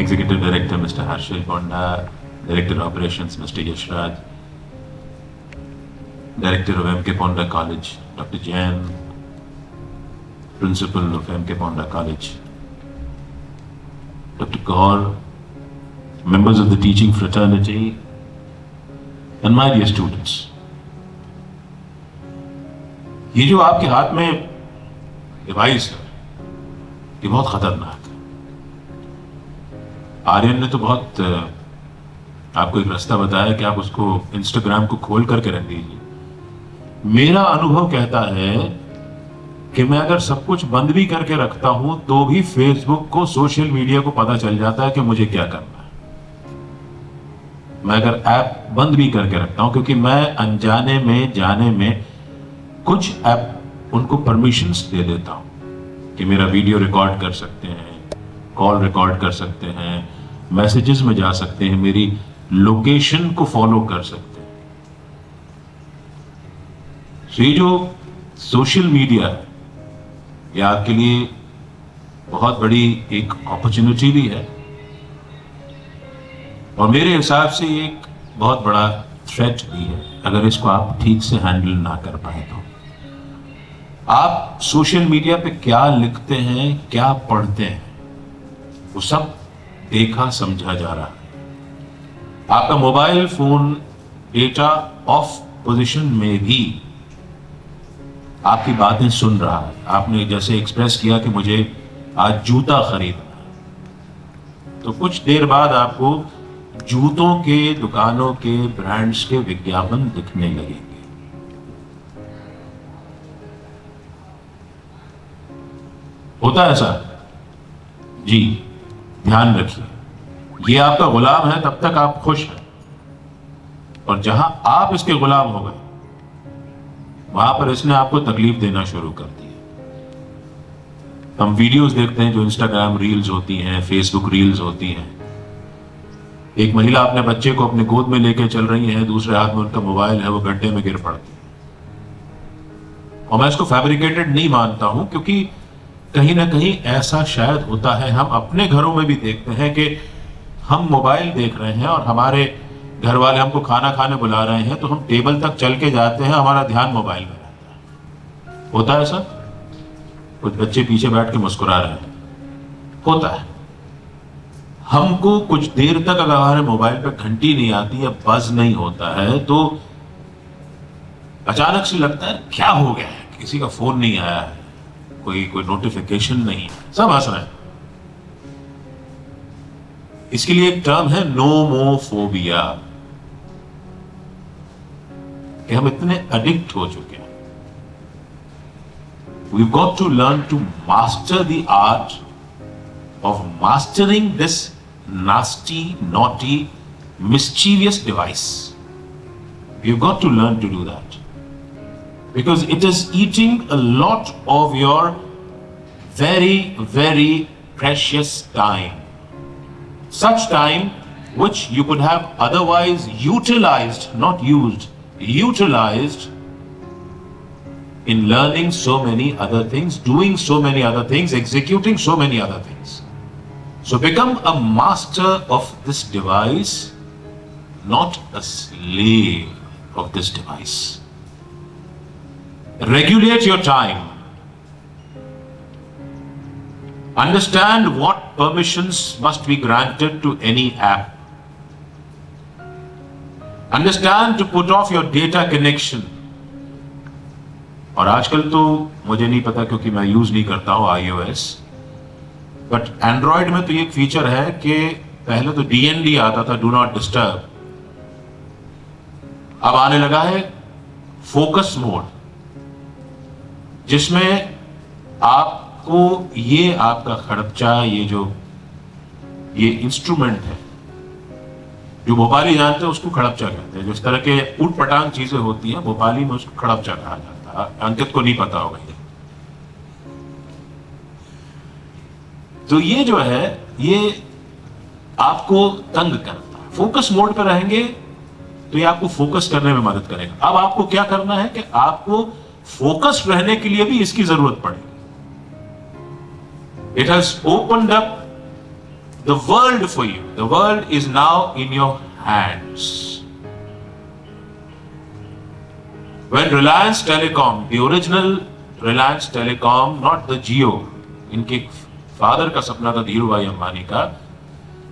Executive Director Mr. Harshil Ponda, Director Operations Mr. Yashraj, Director of M.K. Ponda College Dr. Jain, Principal of M.K. Ponda College Dr. Kaur, members of the teaching fraternity, and my dear students. ये जो आपके हाथ में device है, ये बहुत खतरनाक है। आर्यन ने तो बहुत आपको एक रास्ता बताया कि आप उसको इंस्टाग्राम को खोल करके रख दीजिए। मेरा अनुभव कहता है कि मैं अगर सब कुछ बंद भी करके रखता हूं तो भी फेसबुक को, सोशल मीडिया को पता चल जाता है कि मुझे क्या करना है। मैं अगर ऐप बंद भी करके रखता हूं, क्योंकि मैं अनजाने में, जाने में कुछ ऐप उनको परमिशंस दे देता हूं कि मेरा वीडियो रिकॉर्ड कर सकते हैं, कॉल रिकॉर्ड कर सकते हैं, मैसेजेस में जा सकते हैं, मेरी लोकेशन को फॉलो कर सकते हैं। तो ये जो सोशल मीडिया है, ये आपके लिए बहुत बड़ी एक अपॉर्चुनिटी भी है और मेरे हिसाब से एक बहुत बड़ा थ्रेट भी है अगर इसको आप ठीक से हैंडल ना कर पाए तो। आप सोशल मीडिया पे क्या लिखते हैं, क्या पढ़ते हैं, वो सब देखा समझा जा रहा है। आपका mobile phone data of position में भी आपकी बातें सुन रहा है। आपने जैसे एक्सप्रेस किया कि मुझे आज जूता खरीदना है, तो कुछ देर बाद आपको जूतों के दुकानों के ब्रांड्स के विज्ञापन दिखने लगेंगे। होता है ऐसा जी, ध्यान रखिए। ये आपका गुलाम है, तब तक आप खुश हैं, और जहां आप इसके गुलाम हो गए वहां पर इसने आपको तकलीफ देना शुरू कर दी। हम वीडियोस देखते हैं जो इंस्टाग्राम रील्स होती हैं, फेसबुक रील्स होती हैं। एक महिला अपने बच्चे को अपने गोद में लेके चल रही है, दूसरे हाथ में उनका मोबाइल है, वो गड्ढे में गिर पड़ती है। और मैं इसको फैब्रिकेटेड नहीं मानता हूं, क्योंकि कहीं ना कहीं ऐसा शायद होता है। हम अपने घरों में भी देखते हैं कि हम मोबाइल देख रहे हैं और हमारे घर वाले हमको खाना खाने बुला रहे हैं, तो हम टेबल तक चल के जाते हैं, हमारा ध्यान मोबाइल में रहता है। होता है ऐसा? कुछ बच्चे पीछे बैठ के मुस्कुरा रहे हैं, होता है। हमको कुछ देर तक अगर हमारे मोबाइल पे घंटी नहीं आती या बज नहीं होता है तो अचानक से लगता है क्या हो गया है, किसी का फोन नहीं आया है, कोई नोटिफिकेशन नहीं, सब हंस रहे हैं। इसके लिए एक टर्म है नोमोफोबिया, कि हम इतने एडिक्ट हो चुके हैं। We've got to learn to master the art of mastering this nasty, naughty, mischievous device. We've got to learn to do that. Because it is eating a lot of your very, very precious time. Such time which you could have otherwise utilized, not used, utilized in learning so many other things, doing so many other things, executing so many other things. So become a master of this device, not a slave of this device. Regulate your time. Understand what permissions must be granted to any app. Understand to put off your data connection. और आजकल तो मुझे नहीं पता क्योंकि मैं use नहीं करता हूं iOS, बट एंड्रॉयड में तो ये एक फीचर है कि पहले तो DND आता था, डू नॉट डिस्टर्ब, अब आने लगा है फोकस मोड, जिसमें आपको ये आपका खड़पचा, ये इंस्ट्रूमेंट है जो भोपाली जानते हैं उसको खड़पचा कहते हैं। जिस तरह के उठ पटांग चीजें होती हैं भोपाली में उसको खड़पचा कहा जाता है। अंकित को नहीं पता होगा ये। तो ये जो है ये आपको तंग करता है। फोकस मोड पर रहेंगे तो ये आपको फोकस करने में मदद करेगा। अब आपको क्या करना है कि आपको फोकस रहने के लिए भी इसकी जरूरत पड़ेगी। It has opened up the world for you. The world is now in your hands. When Reliance Telecom, the original Reliance Telecom, not the Jio, इनके फादर का सपना था धीरू भाई अंबानी का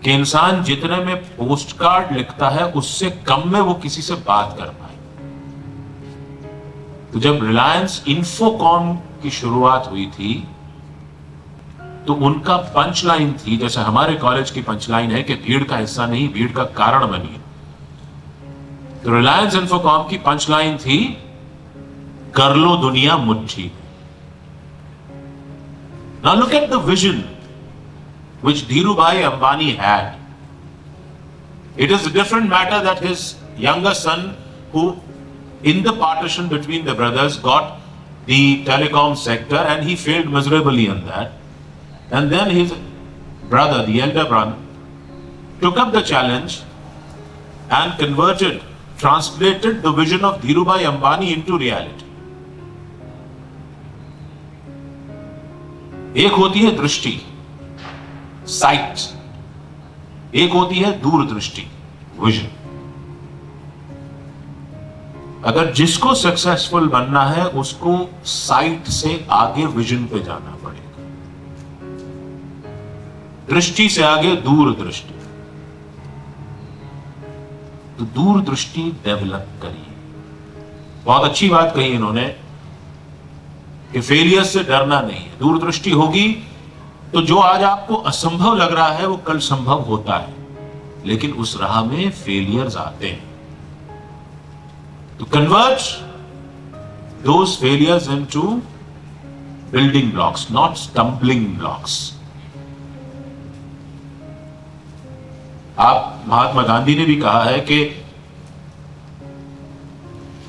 कि इंसान जितने में पोस्ट कार्ड लिखता है उससे कम में वो किसी से बात कर पाए। तो जब रिलायंस इंफोकॉम की शुरुआत हुई थी तो उनका पंच लाइन थी, जैसे हमारे कॉलेज की पंच लाइन है कि भीड़ का हिस्सा नहीं, भीड़ का कारण बनिए। तो रिलायंस इंफोकॉम की पंच लाइन थी, कर लो दुनिया मुट्ठी। Now look at the vision which Dhirubhai Ambani had. It is a different matter that his younger son, who in the partition between the brothers got the telecom sector and he failed miserably in that. And then his brother, the elder brother, took up the challenge and converted, translated the vision of Dhirubhai Ambani into reality. एक होती है दृष्टि, site, एक होती है दूरदृष्टि, vision. अगर जिसको successful बनना है उसको साइट से आगे विजन पे जाना पड़ेगा, दृष्टि से आगे दूरदृष्टि। तो दूरदृष्टि डेवलप करिए। बहुत अच्छी बात कही इन्होंने कि फेलियर से डरना नहीं है। दूरदृष्टि होगी तो जो आज आपको असंभव लग रहा है वो कल संभव होता है, लेकिन उस राह में फेलियर्स आते हैं। तो convert those failures into building blocks, not stumbling blocks. आप महात्मा गांधी ने भी कहा है कि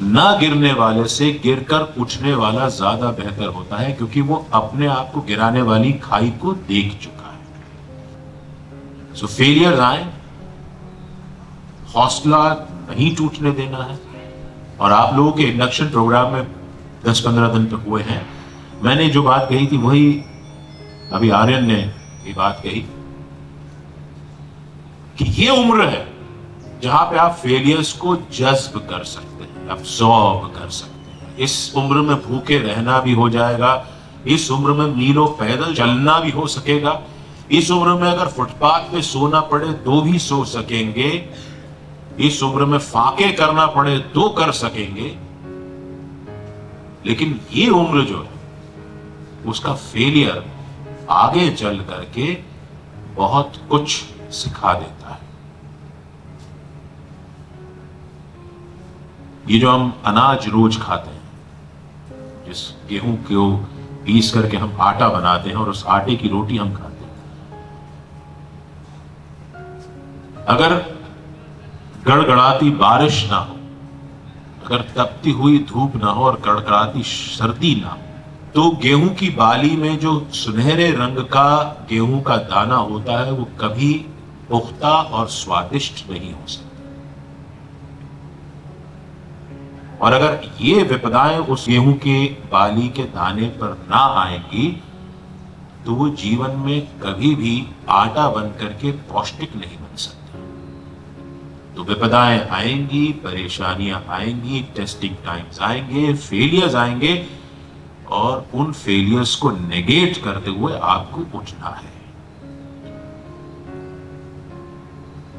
ना गिरने वाले से गिरकर उठने वाला ज्यादा बेहतर होता है, क्योंकि वो अपने आप को गिराने वाली खाई को देख चुका है। सो फेलियर आए, हौसला नहीं टूटने देना है। और आप लोगों के इंडक्शन प्रोग्राम में 10-15 दिन तक हुए हैं, मैंने जो बात कही थी वही अभी आर्यन ने ये बात कही कि ये उम्र है जहां पे आप फेलियर्स को जज्ब कर सकते हैं, अब्सॉर्ब कर सकते हैं। इस उम्र में भूखे रहना भी हो जाएगा, इस उम्र में मीलों पैदल चलना भी हो सकेगा, इस उम्र में अगर फुटपाथ पे सोना पड़े तो भी सो सकेंगे, इस उम्र में फाके करना पड़े तो कर सकेंगे। लेकिन ये उम्र जो है उसका फेलियर आगे चल करके बहुत कुछ सिखा देता है। ये जो हम अनाज रोज खाते हैं, जिस गेहूं को पीस करके हम आटा बनाते हैं और उस आटे की रोटी हम खाते हैं, अगर गड़गड़ाती बारिश ना हो, अगर तपती हुई धूप ना हो और कड़कड़ाती सर्दी ना हो, तो गेहूं की बाली में जो सुनहरे रंग का गेहूं का दाना होता है वो कभी पुख्ता और स्वादिष्ट नहीं हो सकता। और अगर ये विपदाएं उस गेहूं के बाली के दाने पर ना आएंगी तो वो जीवन में कभी भी आटा बन करके पौष्टिक नहीं बन सकता। तो विपदाएं आएंगी, परेशानियां आएंगी, टेस्टिंग टाइम्स आएंगे, फेलियर्स आएंगे, और उन फेलियर्स को नेगेट करते हुए आपको उठना है।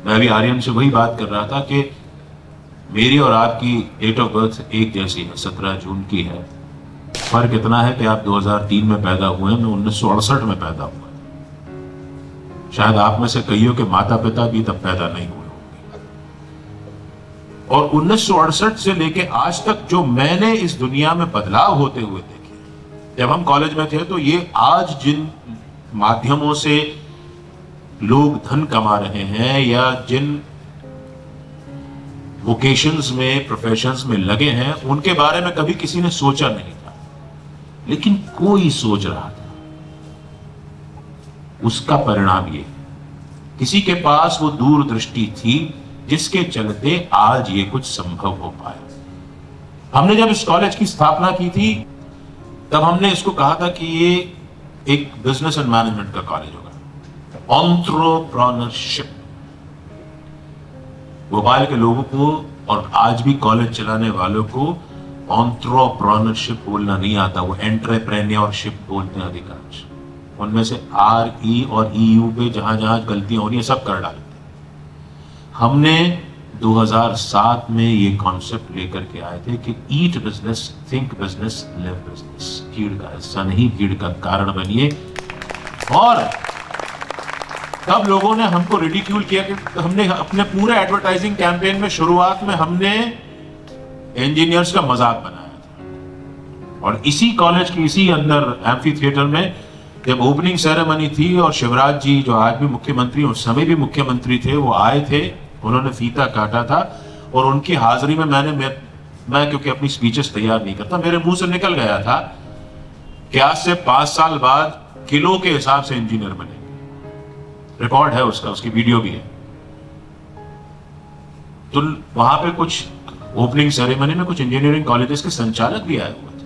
मैं भी आर्यन से वही बात कर रहा था कि मेरी और आपकी डेट ऑफ बर्थ एक जैसी है, 17 जून की है। फर्क इतना है कि आप 2003 में पैदा हुए, मैं 1968 में पैदा हुआ। शायद आप में से कईयों के माता पिता भी तब पैदा नहीं हुए होंगे। और 1968 से लेके आज तक जो मैंने इस दुनिया में बदलाव होते हुए देखे, जब हम कॉलेज में थे तो ये आज जिन माध्यमों से लोग धन कमा रहे हैं या जिन वोकेशंस में, प्रोफेशंस में लगे हैं, उनके बारे में कभी किसी ने सोचा नहीं था, लेकिन कोई सोच रहा था। उसका परिणाम ये, किसी के पास वो दूरदृष्टि थी जिसके चलते आज ये कुछ संभव हो पाया। हमने जब इस कॉलेज की स्थापना की थी तब हमने इसको कहा था कि ये एक बिजनेस एंड मैनेजमेंट का कॉलेज होगा। एंटरप्रेन्योरशिप। भोपाल के लोगों को और आज भी कॉलेज चलाने वालों को एंटरप्रेन्योरशिप बोलना नहीं आता, वो एंटरप्रेन्योरशिप बोलते हैं अधिकांश। उनमें से RE और EU पे जहां जहां गलतियां हो रही है सब कर डालते हैं। हमने 2007 में ये कॉन्सेप्ट लेकर के आए थे कि eat business, think business, live business. कीड़ का हिस्सा नहीं, कीड़ का कारण बनिए। और तब लोगों ने हमको रिडिक्यूल किया कि हमने अपने पूरे एडवर्टाइजिंग कैंपेन में शुरुआत में हमने इंजीनियर्स का मजाक बनाया था। और इसी कॉलेज के इसी अंदर एम्फी थिएटर में जब ओपनिंग सेरेमनी थी और शिवराज जी जो आज भी मुख्यमंत्री, उस समय भी मुख्यमंत्री थे, वो आए थे, उन्होंने फीता काटा था और उनकी हाजिरी में मैं क्योंकि अपनी स्पीचेस तैयार नहीं करता, मेरे मुंह से निकल गया था कि आज से 5 साल बाद किलो के हिसाब से इंजीनियर बनेंगे। रिकॉर्ड है उसका, उसकी वीडियो भी है। तो वहां पे कुछ ओपनिंग सेरेमनी में कुछ इंजीनियरिंग कॉलेजेस के संचालक भी आए हुए थे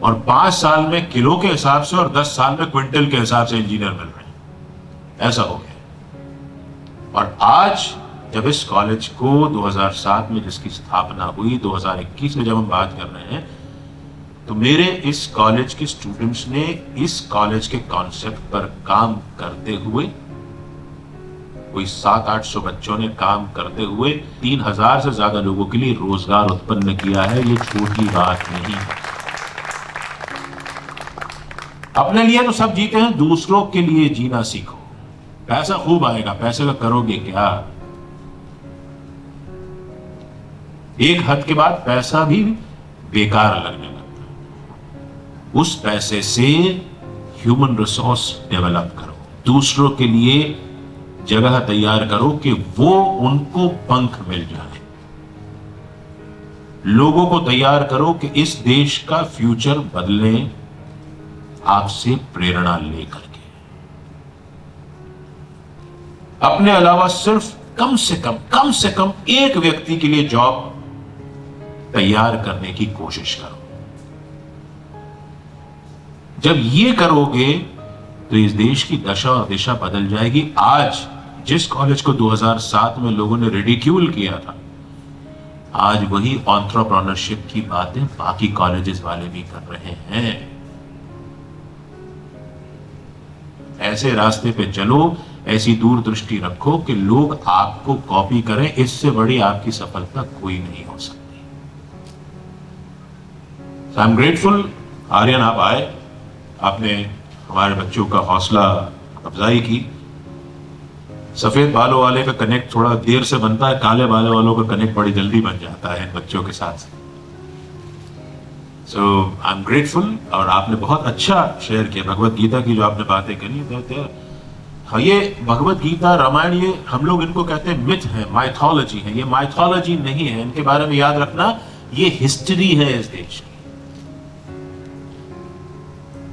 और 5 साल में किलो के हिसाब से और 10 साल में क्विंटल के हिसाब से इंजीनियर मिल रहे हैं। ऐसा हो गया। और आज जब इस कॉलेज को 2007 में जिसकी स्थापना हुई, 2021 में जब हम बात कर रहे हैं, तो मेरे इस कॉलेज के स्टूडेंट्स ने इस कॉलेज के कॉन्सेप्ट पर काम करते हुए, कोई 700-800 बच्चों ने काम करते हुए 3000 से ज्यादा लोगों के लिए रोजगार उत्पन्न किया है। ये छोटी बात नहीं है। अपने लिए तो सब जीते हैं, दूसरों के लिए जीना सीखो। पैसा खूब आएगा, पैसे का करोगे क्या? एक हद के बाद पैसा भी बेकार लगने लगता है। उस पैसे से ह्यूमन रिसोर्स डेवलप करो, दूसरों के लिए जगह तैयार करो कि वो उनको पंख मिल जाए। लोगों को तैयार करो कि इस देश का फ्यूचर बदले आपसे प्रेरणा लेकर के। अपने अलावा सिर्फ कम से कम एक व्यक्ति के लिए जॉब तैयार करने की कोशिश करो। जब ये करोगे तो इस देश की दशा और दिशा बदल जाएगी। आज जिस कॉलेज को 2007 में लोगों ने रिडिक्यूल किया था, आज वही एंटरप्रेन्योरशिप की बातें बाकी कॉलेजेस वाले भी कर रहे हैं। ऐसे रास्ते पे चलो, ऐसी दूरदृष्टि रखो कि लोग आपको कॉपी करें। इससे बड़ी आपकी सफलता कोई नहीं हो सकती। आई एम ग्रेटफुल आर्यन, आप आए, आपने हमारे बच्चों का हौसला अफजाई की। सफेद बालों वाले का कनेक्ट थोड़ा देर से बनता है, काले बालों वालों का कनेक्ट बड़ी जल्दी बन जाता है बच्चों के साथ। सो आई एम ग्रेटफुल। और आपने बहुत अच्छा शेयर किया भगवत गीता की जो आपने बातें करी। हाँ, ये भगवत गीता, रामायण, ये हम लोग इनको कहते हैं मिथ है, माइथोलॉजी है। ये माइथोलॉजी नहीं है, इनके बारे में याद रखना, ये हिस्ट्री है इस देश की।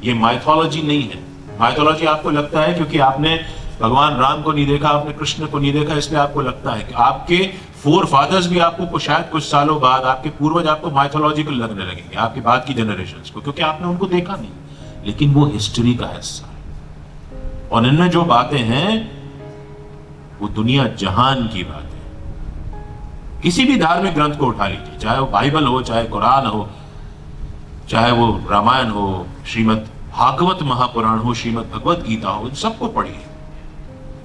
ये माइथोलॉजी नहीं है। माइथोलॉजी आपको लगता है क्योंकि आपने भगवान राम को नहीं देखा, आपने कृष्ण को नहीं देखा, इसलिए आपको लगता है कि आपके फोर फादर्स भी आपको शायद कुछ सालों बाद, आपके पूर्वज आपको माइथोलॉजिकल लगने लगेंगे, आपके बाद की जनरेशंस को, क्योंकि आपने उनको देखा नहीं। लेकिन वो हिस्ट्री का हिस्सा है। और इनमें जो बातें हैं वो दुनिया जहान की बातें। किसी भी धार्मिक ग्रंथ को उठा लीजिए, चाहे वो बाइबल हो, चाहे कुरान हो, चाहे वो रामायण हो, श्रीमद् भागवत महापुराण हो, श्रीमद् भगवत गीता हो, इन सबको पढ़िए।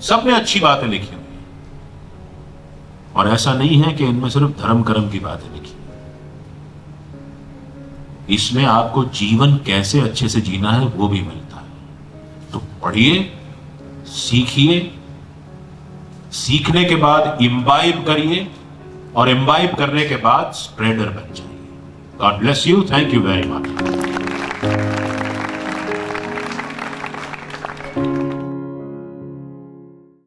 सब में अच्छी बातें लिखी हुई। और ऐसा नहीं है कि इनमें सिर्फ धर्म कर्म की बातें लिखी। इसमें आपको जीवन कैसे अच्छे से जीना है वो भी मिलता है। तो पढ़िए, सीखिए, सीखने के बाद इम्बाइब करिए और इम्बाइब करने के बाद स्प्रेडर बन जाइए। God bless you. Thank you very much.